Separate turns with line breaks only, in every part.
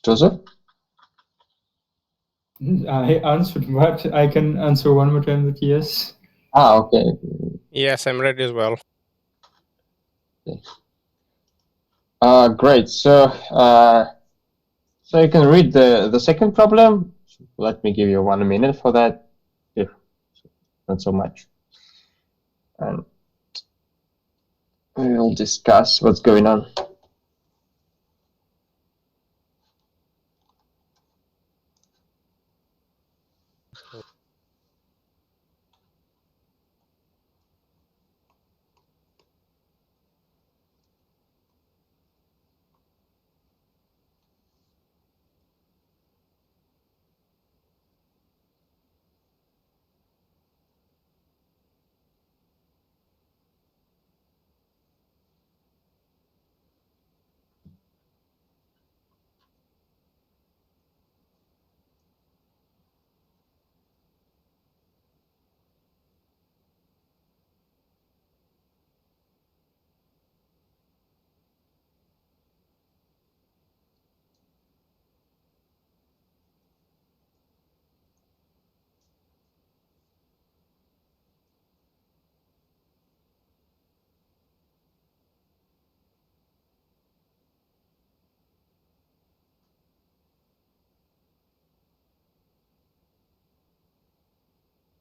Joseph?
I answered, but I can answer one more time with yes.
Okay.
Yes, I'm ready as well.
Great. So you can read the second problem. Let me give you 1 minute for that, if not so much. And we will discuss what's going on.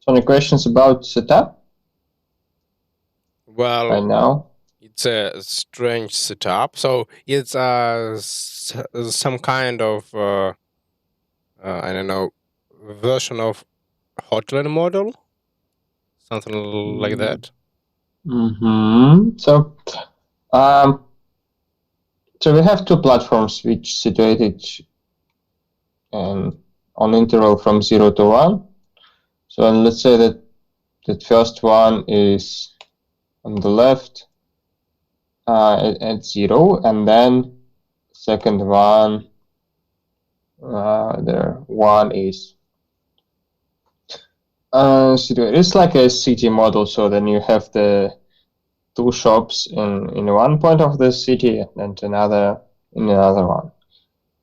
So any questions about setup
Well,
right now?
it's a strange setup. So it's some kind of I don't know, version of hotline model, something like that.
So we have two platforms which situated on interval from 0 to 1. So let's say that first one is on the left at 0, and then second one there 1 is situated. It's like a city model. So then you have the two shops in one point of the city and another in another one,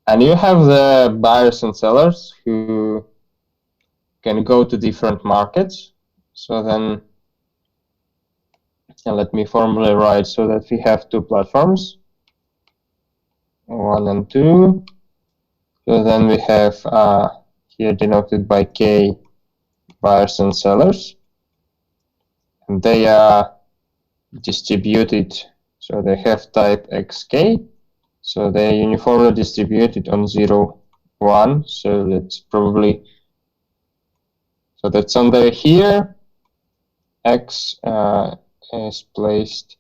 and you have the buyers and sellers who can go to different markets. So then let me formally write so that we have two platforms, 1 and 2. So then we have here denoted by K buyers and sellers, and they are distributed. So they have type XK. So they're uniformly distributed on 0, 1. So that's probably, so that's under here. X is placed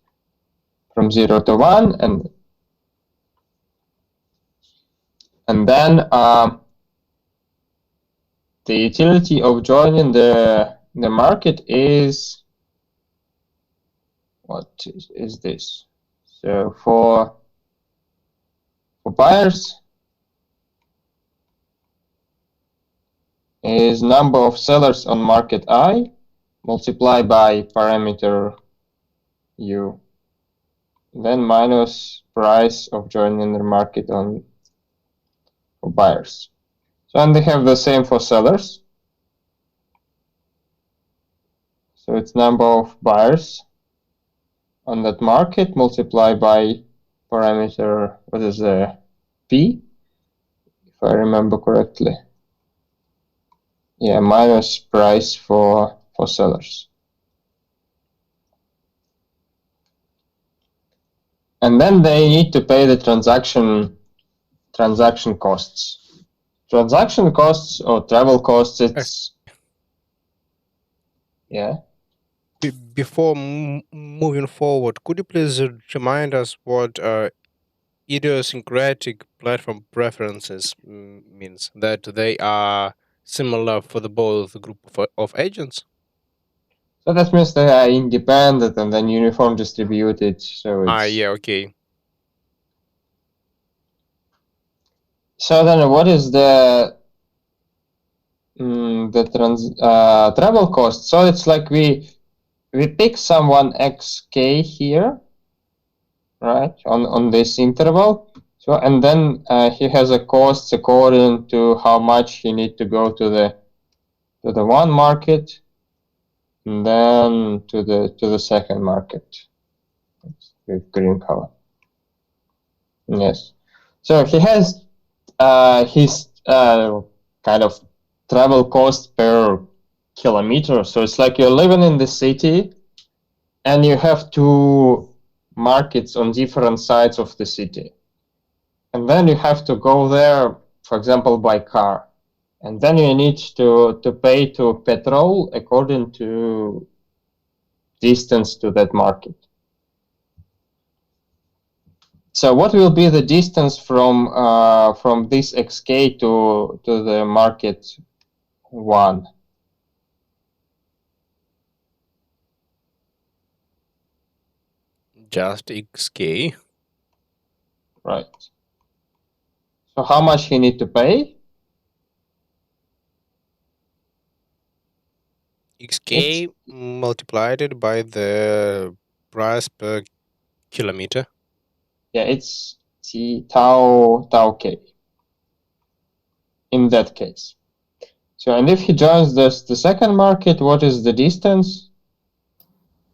from 0 to 1, and then the utility of joining the market is, what is this? So for buyers is number of sellers on market I multiplied by parameter U, then minus price of joining the market for buyers. So, and they have the same for sellers. So it's number of buyers on that market multiplied by parameter, what is the P, if I remember correctly. Yeah, minus price for sellers. And then they need to pay the transaction costs. Transaction costs or travel costs, it's yeah.
Before moving forward, could you please remind us what idiosyncratic platform preferences means? That they are similar for the both group of agents?
So that means they are independent and then uniform distributed. So it's
yeah, okay.
So then what is the travel cost? So it's like we pick someone XK here, right, on this interval. So So, and then he has a cost according to how much he need to go to the one market, and then to the second market with green color. Yes. So he has his kind of travel cost per kilometer. So it's like you're living in the city and you have two markets on different sides of the city. And then you have to go there, for example, by car. And then you need to pay to petrol according to distance to that market. So what will be the distance from this XK to the market 1?
Just XK.
Right. So how much he need to pay?
XK multiplied it by the price per kilometer.
Yeah, it's tau k in that case. So, and if he joins the second market, what is the distance?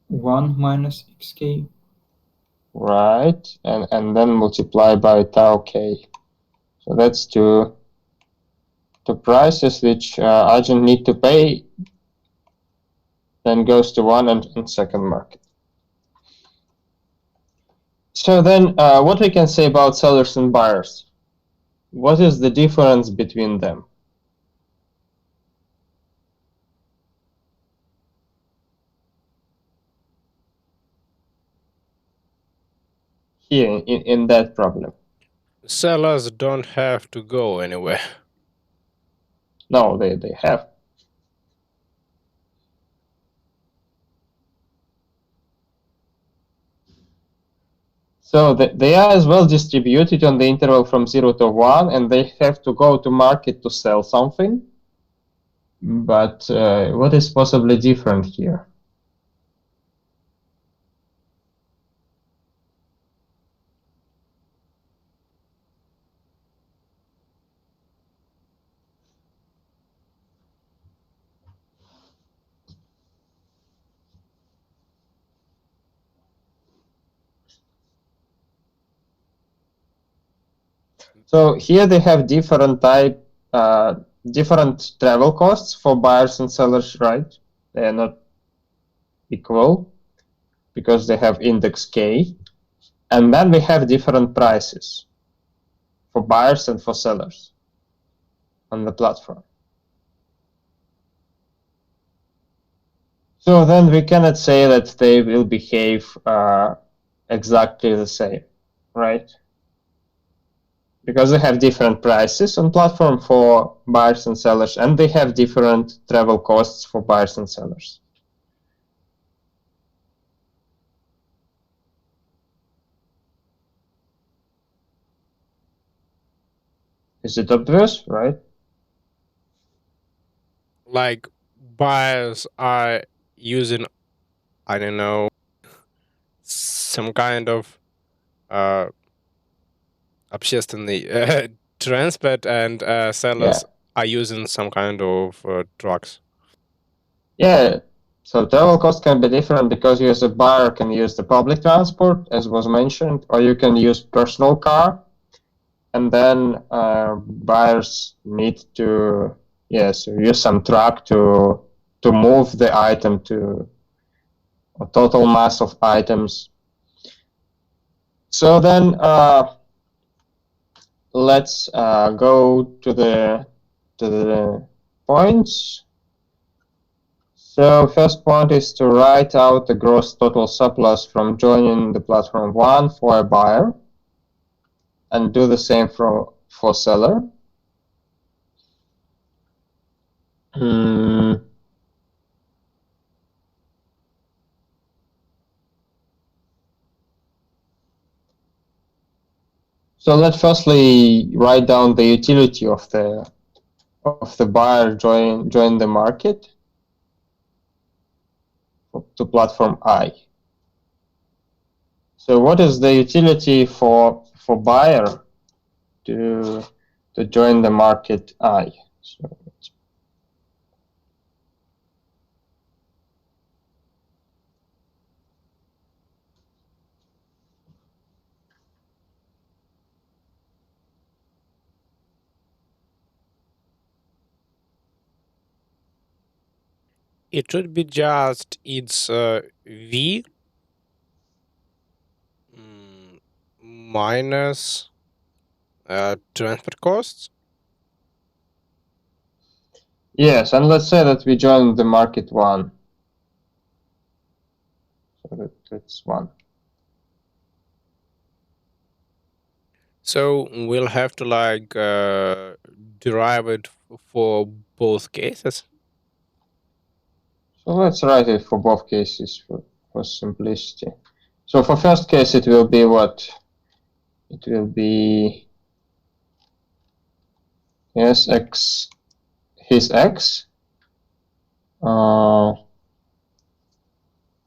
1 minus xk.
Right, and then multiply by tau k. So that's two prices which agent need to pay, then goes to one and second market. So then what we can say about sellers and buyers? What is the difference between them? Here in that problem.
Sellers don't have to go anywhere.
No, they have. So they are as well distributed on the interval from 0 to 1, and they have to go to market to sell something. But what is possibly different here? So here they have different different travel costs for buyers and sellers, right? They are not equal because they have index K. And then we have different prices for buyers and for sellers on the platform. So then we cannot say that they will behave exactly the same, right? Because they have different prices on platform for buyers and sellers, and they have different travel costs for buyers and sellers. Is it obvious, right?
Like buyers are using, I don't know, some kind of общественный transport, and sellers are using some kind of trucks.
Yeah, so travel cost can be different because you as a buyer can use the public transport, as was mentioned, or you can use personal car, and then buyers need to use some truck to move the item to a total mass of items. So then let's go to the points. So first point is to write out the gross total surplus from joining the platform 1 for a buyer, and do the same for seller. So let's firstly write down the utility of the buyer join the market to platform I. So what is the utility for buyer to join the market I. So
It should be just its V minus transfer costs.
yes, and let's say that we join the market 1. So that's 1.
So we'll have to like derive it for both cases.
So let's write it for both cases for simplicity. So for first case, it will be what? It will be, yes, X, his X,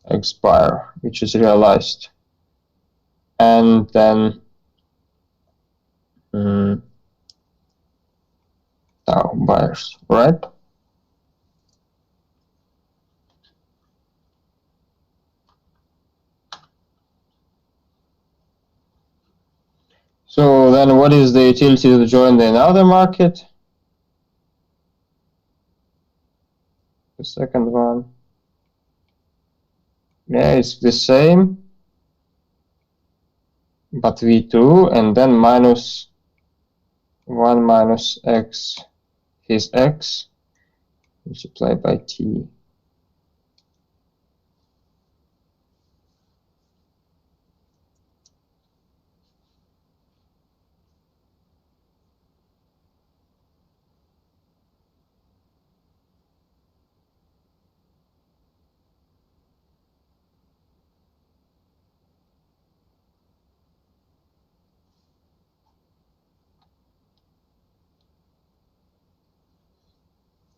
X buyer, which is realized. And then tau buyers, right? So then what is the utility to join the another market? The second one. Yeah, it's the same, but V2, and then minus 1 minus X, his X, multiplied by T.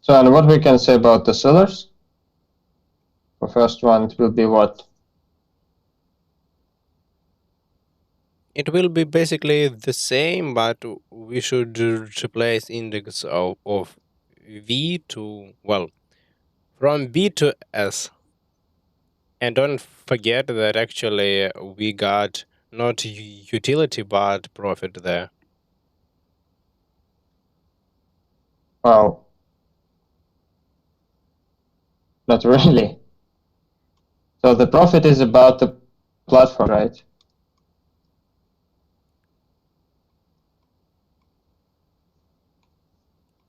So, and what we can say about the sellers? For first one, it will be what?
It will be basically the same, but we should replace index of V to, well, from B to S. And don't forget that actually we got not utility but profit there.
Well, not really. So the profit is about the platform, right?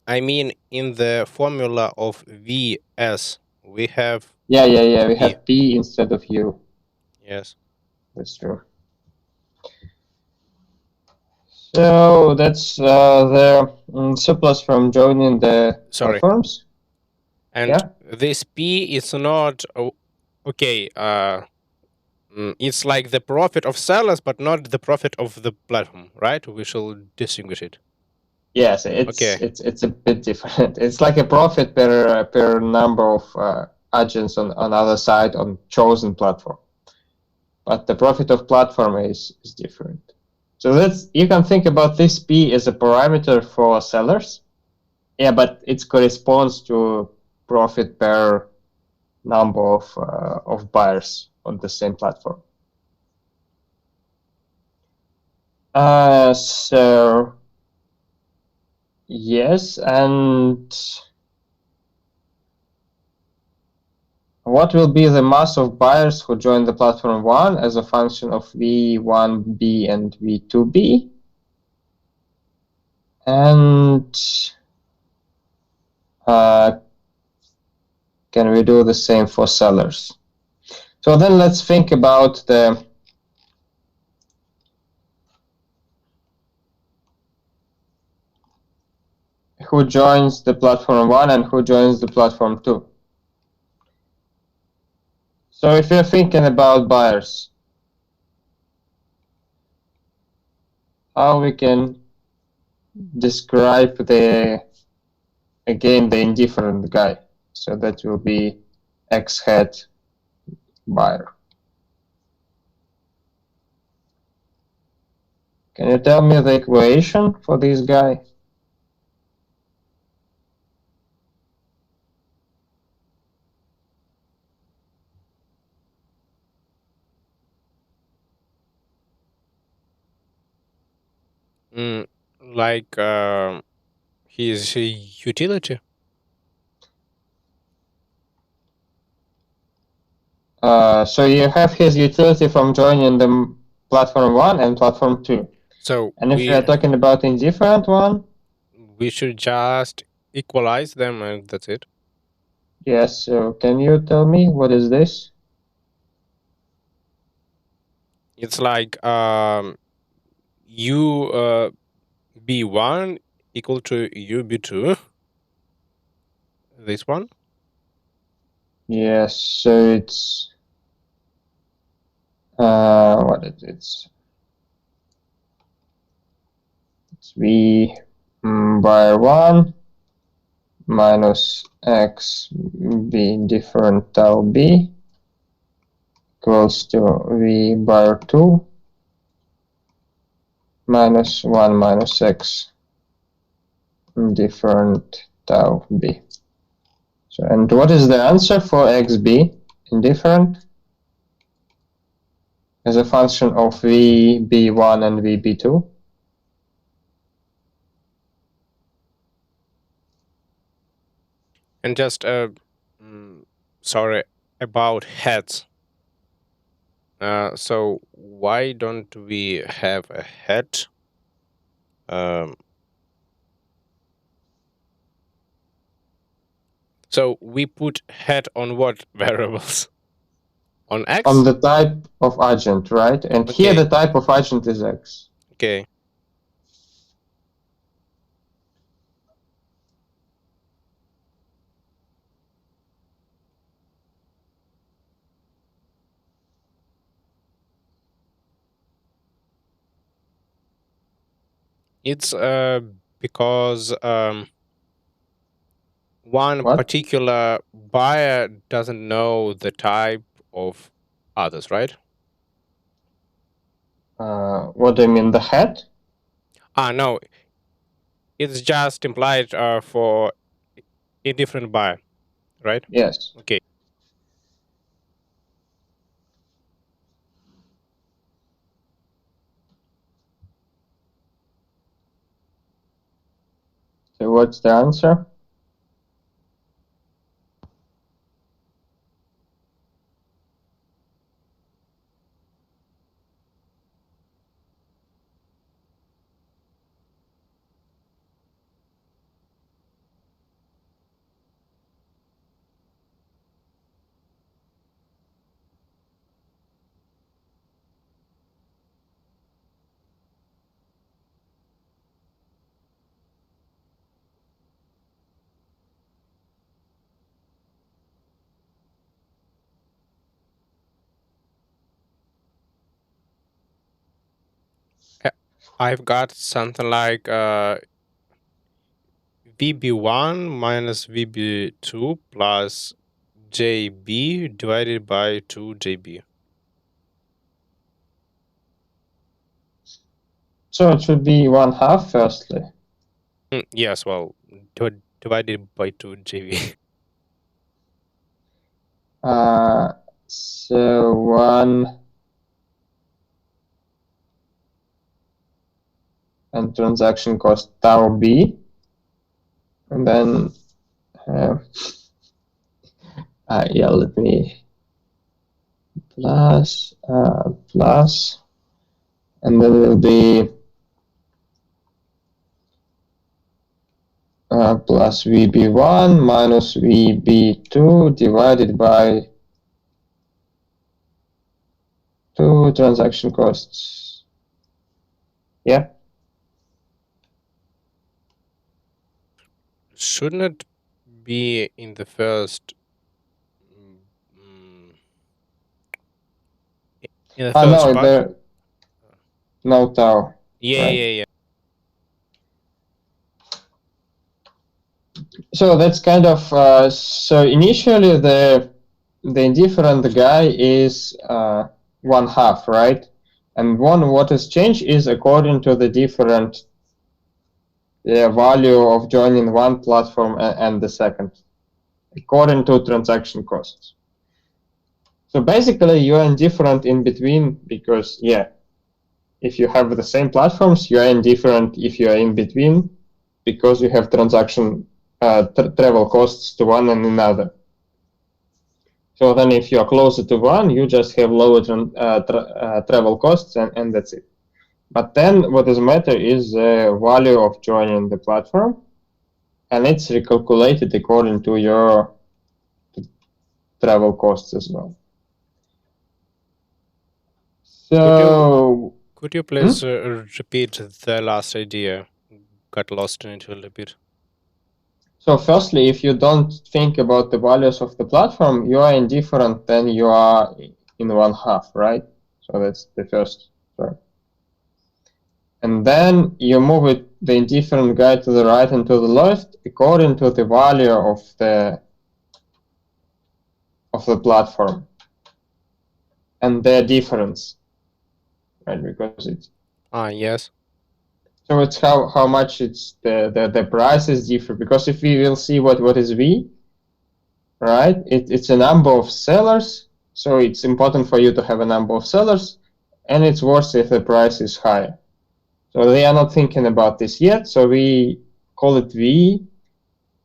I mean, in the formula of VS, we have...
Yeah, we
P.
have P instead of U.
Yes.
That's true. So that's the surplus from joining the platforms.
And
yeah,
this P is not okay. It's like the profit of sellers, but not the profit of the platform, right? We shall distinguish it.
yes, it's a bit different. It's like a profit per number of agents on other side on chosen platform, but the profit of platform is different. So that's, you can think about this P as a parameter for sellers. Yeah, but it corresponds to profit per number of buyers on the same platform. So yes, and what will be the mass of buyers who join the platform 1 as a function of V1B and V2B? And can we do the same for sellers? So then let's think about the who joins the platform 1 and who joins the platform 2. So if you're thinking about buyers, how we can describe again the indifferent guy? So that will be X hat buyer. Can you tell me the equation for this guy?
Like his utility.
So you have his utility from joining the platform 1 and platform 2.
So
And if we are talking about indifferent one,
we should just equalize them and that's it.
yes, so can you tell me what is this?
It's like u b1 equal to u b2. This one.
Yes, so it's what is it? It's v by 1 minus x b different tau b equals to v bar 2 minus 1 minus x different tau b. So, and what is the answer for xb indifferent as a function of vb1 and vb2?
And just sorry about heads. So why don't we have a head? So we put head on what variables? On x?
On the type of agent, right? And here
Okay.
the type of agent is x.
Okay. It's because one
What?
particular buyer doesn't know the type of others, right?
What do you mean, the head?
No. It's just implied for a different buyer, right?
Yes.
Okay.
So what's the answer?
I've got something like VB1 minus VB2 plus JB divided by 2JB.
So it should be 1/2 firstly.
Yes, well, divided by 2JB.
So 1 and transaction cost tau b, and then yeah, let me plus, and then will be plus VB1 minus VB2 divided by 2 transaction costs. Yeah.
Shouldn't it be in the first? In the first
No,
part?
there no tau.
Yeah,
right?
yeah.
So that's kind of so initially the indifferent guy is 1/2, right? And what is changed is according to the different value of joining one platform and the second, according to transaction costs. So basically, you are indifferent in between because, yeah, if you have the same platforms, you are indifferent if you are in between because you have transaction travel costs to one and another. So then if you are closer to one, you just have lower travel costs and that's it. But then what does matter is the value of joining the platform, and it's recalculated according to your travel costs as well. So
could you please repeat the last idea? Got lost in it a little bit.
So firstly, if you don't think about the values of the platform, you are indifferent, then you are in one half, right? So that's the first term. And then you move it, the indifferent guy to the right and to the left according to the value of the platform and their difference, right? Because it's
yes.
So it's how much it's the price is different. Because if we will see what is V, right? It's a number of sellers, so it's important for you to have a number of sellers, and it's worse if the price is higher. So they are not thinking about this yet, so we call it V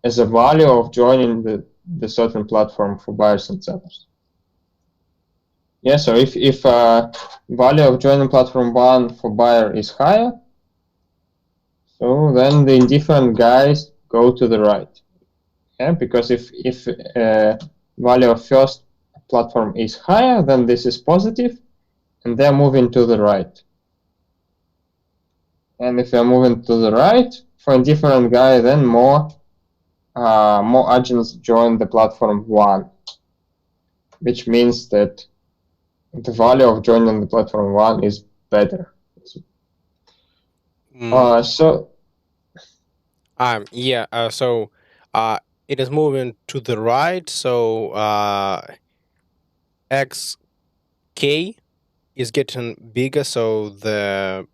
as a value of joining the certain platform for buyers and sellers. Yeah, so if value of joining platform 1 for buyer is higher, so then the indifferent guys go to the right. Yeah, because if value of first platform is higher, then this is positive, and they're moving to the right. And if they're moving to the right, for a different guy, then more agents join the platform 1, which means that the value of joining the platform 1 is better.
Yeah. So it is moving to the right. So XK is getting bigger. So the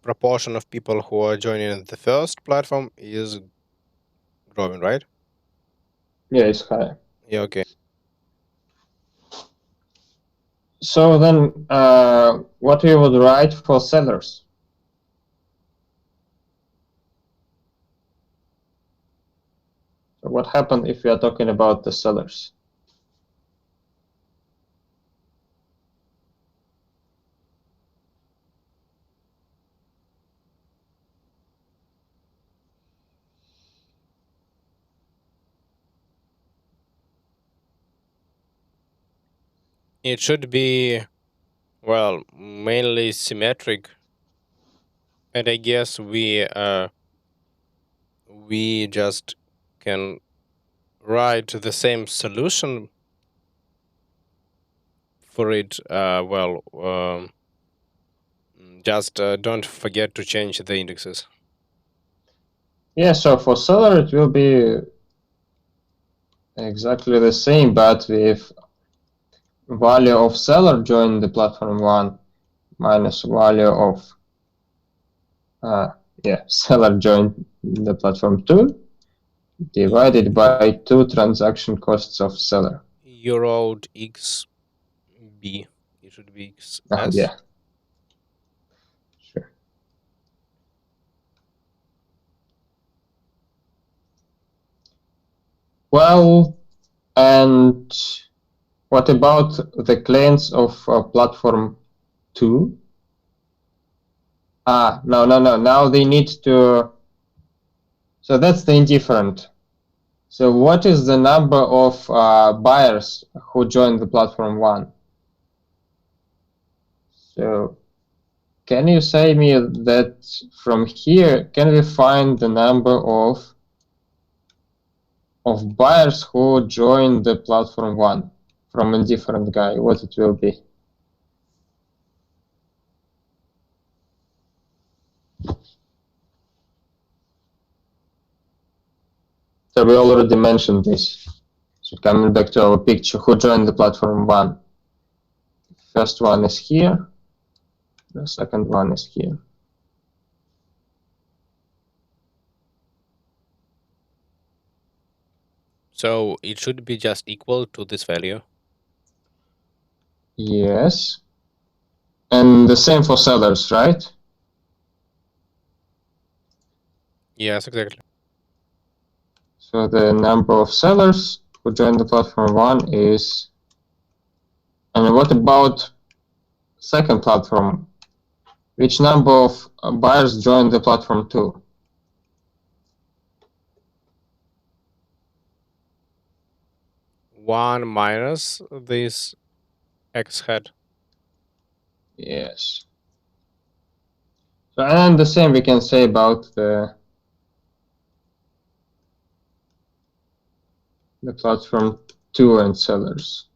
proportion of people who are joining the first platform is growing, right?
Yeah, it's higher.
Yeah, okay.
So then what we would write for sellers? So what happened if we are talking about the sellers?
It should be, well, mainly symmetric, and I guess we just can write the same solution for it. Just don't forget to change the indexes.
Yeah, so for seller it will be exactly the same, but with value of seller join the platform 1 minus value of seller join the platform 2 divided by 2 transaction costs of seller.
You wrote XB. It should be XS.
Yeah. Sure. Well, and what about the clients of platform 2? No. Now they need to. So that's the indifferent. So what is the number of buyers who joined the platform 1? So can you say me that from here, can we find the number of buyers who joined the platform 1 from a different guy, what it will be? So we already mentioned this. So coming back to our picture, who joined the platform 1? First one is here. The second one is here.
So it should be just equal to this value.
Yes. And the same for sellers, right?
Yes, exactly.
So the number of sellers who joined the platform 1 is... And what about second platform? Which number of buyers joined the platform 2?
One minus this x hat.
Yes. So, and the same we can say about the platform 2 and sellers.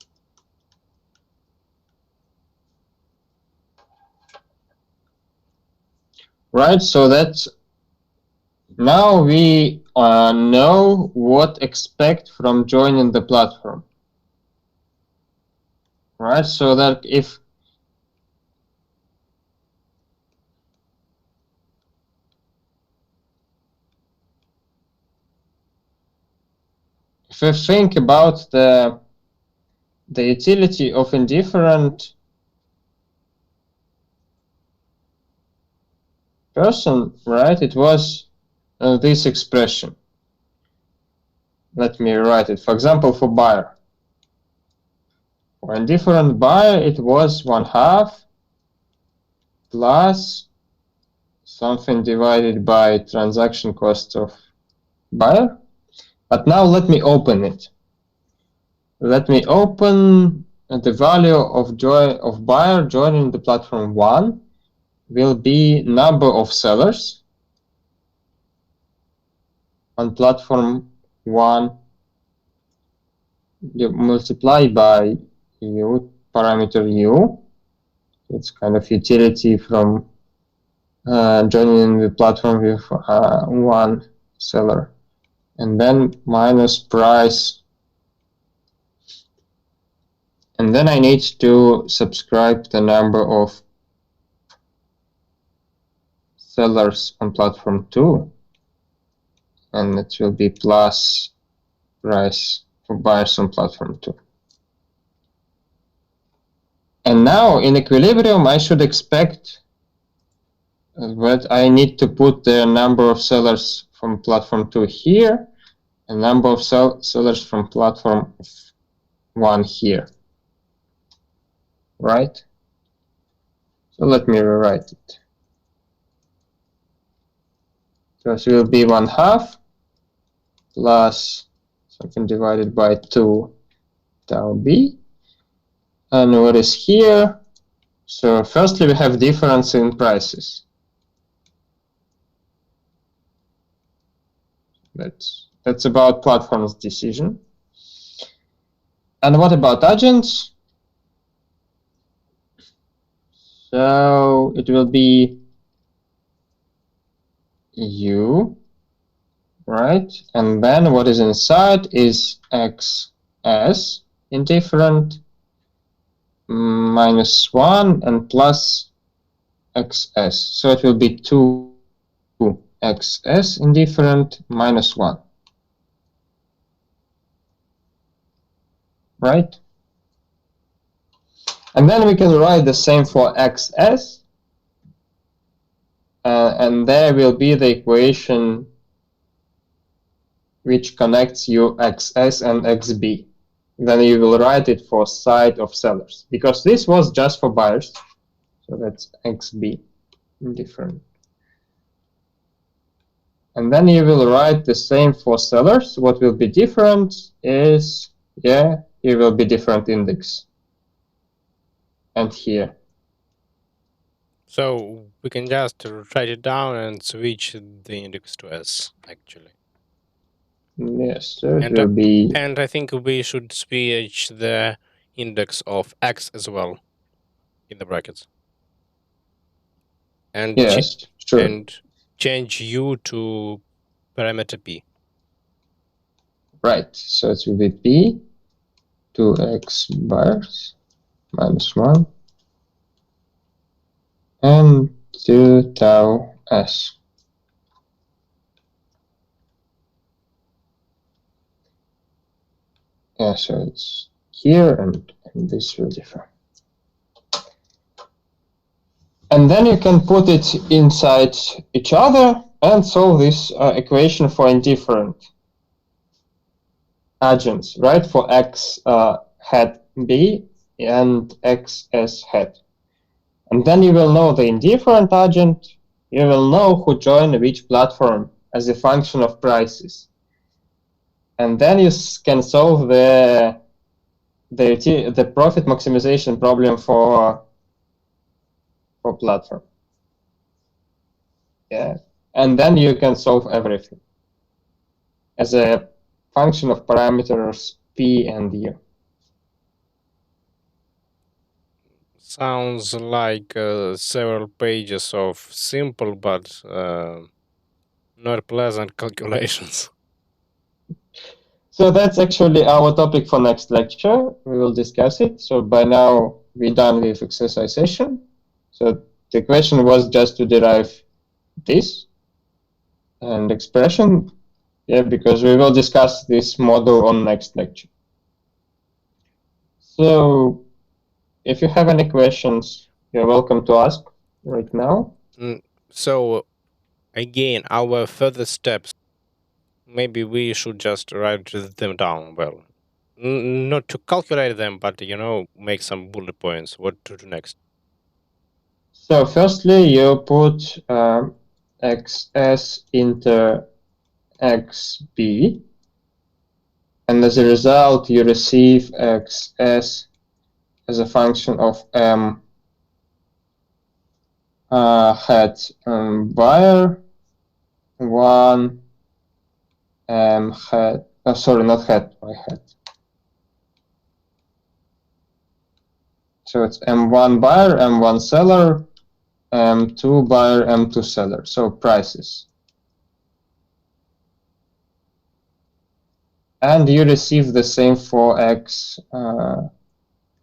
Right, so that's... Now we know what expect from joining the platform. Right, so that if we think about the utility of indifferent person, right, it was this expression. Let me write it. For example, for buyer. For indifferent buyer, it was 1/2 plus something divided by transaction cost of buyer. But now let me open it. Let me open the value of buyer joining the platform 1 will be number of sellers on platform 1. You multiply by u, parameter u. It's kind of utility from joining the platform with 1 seller. And then minus price. And then I need to subscribe the number of sellers on platform 2. And it will be plus price for buyers on platform 2. And now in equilibrium, I should expect that I need to put the number of sellers from platform 2 here, and number of sellers from platform 1 here. Right? So let me rewrite it. So it will be 1/2 plus something divided by 2 tau b. And what is here? So firstly, we have difference in prices. That's about platform's decision. And what about agents? So it will be u, right? And then what is inside is xs indifferent minus 1 and plus xs. So it will be 2xs indifferent minus 1. Right? And then we can write the same for xs. And there will be the equation which connects you xs and xb. Then you will write it for side of sellers, because this was just for buyers. So that's xb indifferent. And then you will write the same for sellers. What will be different is, here will be different index. And here.
So we can just write it down and switch the index to s, actually.
Yes, so it will be...
And I think we should switch the index of x as well in the brackets. And
yes, sure.
And change u to parameter p.
Right, so it will be p 2x buyers minus 1 and do tau s. Yeah, so it's here and this will differ. And then you can put it inside each other and solve this equation for indifferent agents, right? For x hat b and x s hat. And then you will know the indifferent agent, you will know who joined which platform as a function of prices. And then you can solve the profit maximization problem for platform. Yeah. And then you can solve everything as a function of parameters p and u.
Sounds like several pages of simple but not pleasant calculations.
So that's actually our topic for next lecture. We will discuss it. So by now we're done with exercisation. So the question was just to derive this and expression. Yeah, because we will discuss this model on next lecture. So if you have any questions, you're welcome to ask right now.
So again, our further steps, maybe we should just write them down. Well, not to calculate them, but make some bullet points. What to do next?
So firstly, you put xs into xb, and as a result, you receive xs as a function of m hat buyer 1 m hat, sorry, not hat, by hat. So it's m1 buyer, m1 seller, m2 buyer, m2 seller. So prices. And you receive the same for x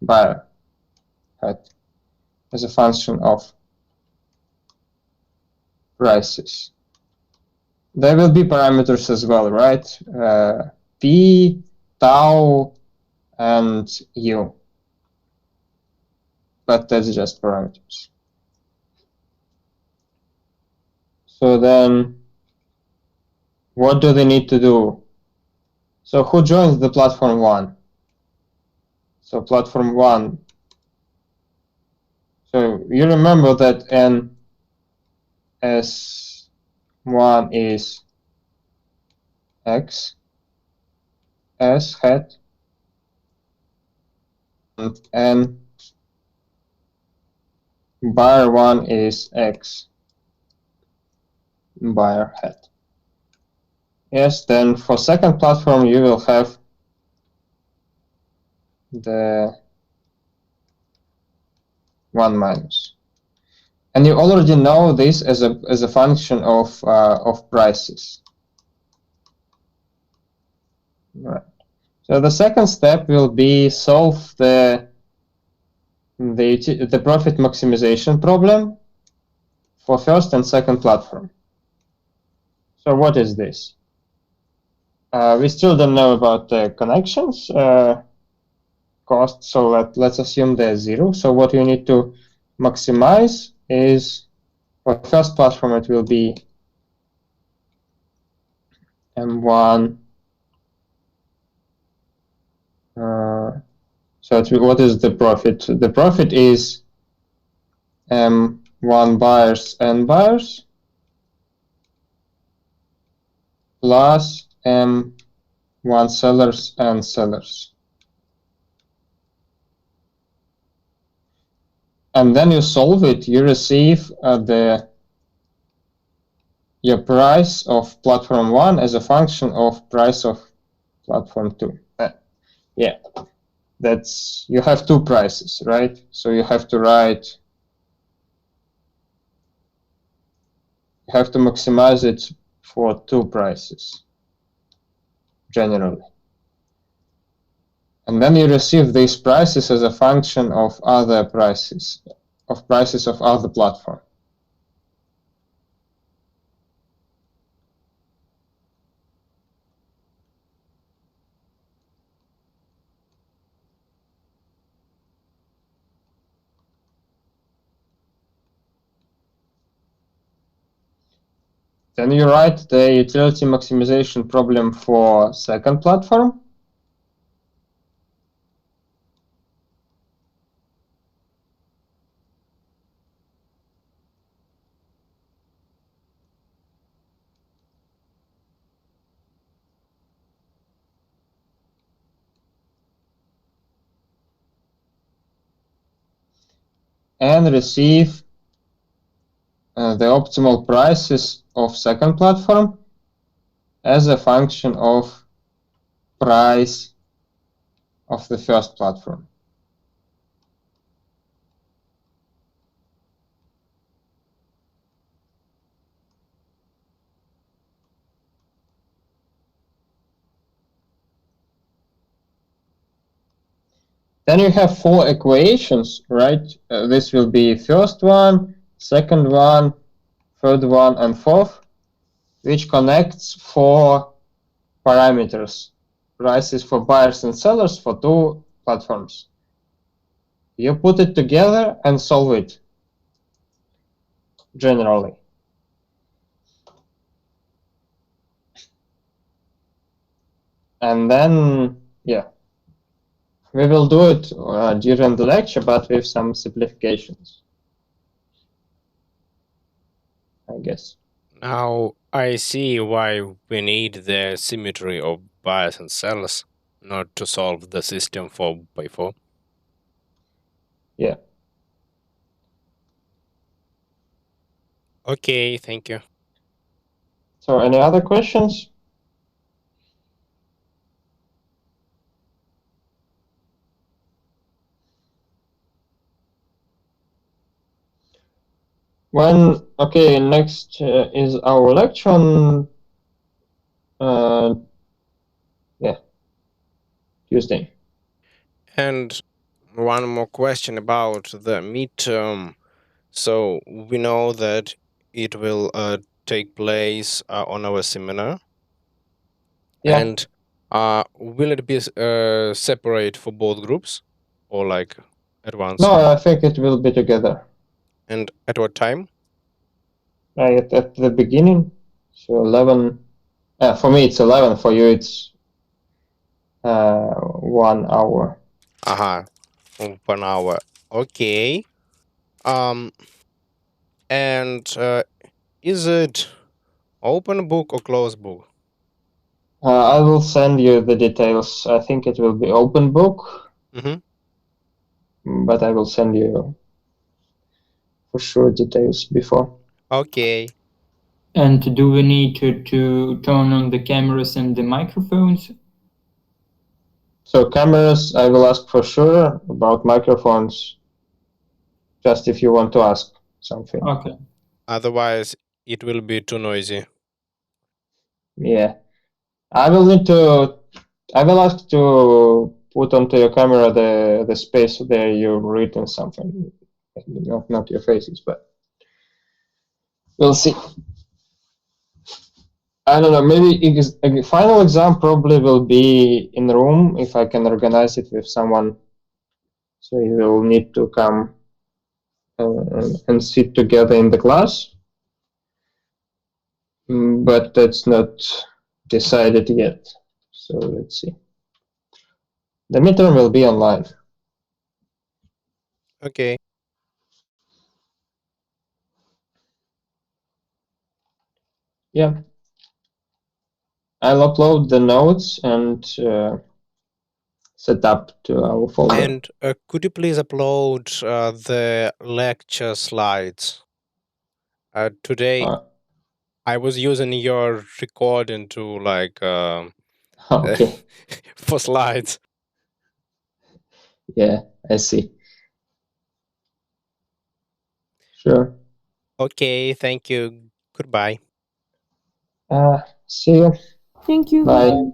buyer hat as a function of prices. There will be parameters as well, right? P, tau, and u. But that's just parameters. So then, what do they need to do? So who joins the platform 1? So platform 1. So you remember that n s1 is x s hat, and n buyer 1 is x buyer hat. Yes, then for second platform you will have the 1 minus. And you already know this as a function of prices. Right. So the second step will be solve the profit maximization problem for first and second platform. So what is this? We still don't know about the connections cost, so let's assume they're 0. So what you need to maximize is, for first platform it will be m1. So what is the profit? The profit is m1 buyers n buyers plus m1 sellers and sellers. And then you solve it, you receive your price of platform 1 as a function of price of platform 2. Yeah, you have 2 prices, right? So you have to maximize it for 2 prices generally. And then you receive these prices as a function of other prices. of prices of other platform. Then you write the utility maximization problem for second platform. And receive the optimal prices of second platform as a function of price of the first platform. Then you have 4 equations, right? This will be first one, second one, third one, and fourth, which connects 4 parameters, prices for buyers and sellers for 2 platforms. You put it together and solve it generally. And then, yeah, we will do it during the lecture, but with some simplifications, I guess.
Now I see why we need the symmetry of buyers and sellers, not to solve the system 4x4.
Yeah.
Okay, thank you.
So any other questions? Okay, next is our lecture on Tuesday.
And one more question about the midterm. So we know that it will take place on our seminar.
Yeah.
And will it be separate for both groups, or like at once?
No, I think it will be together.
And at what time?
Right at the beginning. So 11. For me, it's 11. For you, it's 1 hour.
Aha, 1 hour. Okay. And is it open book or closed book?
I will send you the details. I think it will be open book, but I will send you for sure details before.
Okay.
And do we need to turn on the cameras and the microphones?
So cameras, I will ask for sure. About microphones, just if you want to ask something.
Okay.
Otherwise, it will be too noisy.
Yeah. I will ask to put onto your camera the space there you've written something. Not your faces, but we'll see. I don't know, maybe a final exam probably will be in the room if I can organize it with someone. So you will need to come and sit together in the class. But that's not decided yet. So let's see. The midterm will be online.
Okay.
Yeah. I'll upload the notes and set up to our folder.
And could you please upload the lecture slides? Today, I was using your recording to like
okay.
for slides.
Yeah, I see. Sure.
Okay, thank you. Goodbye.
See you.
Thank you.
Bye.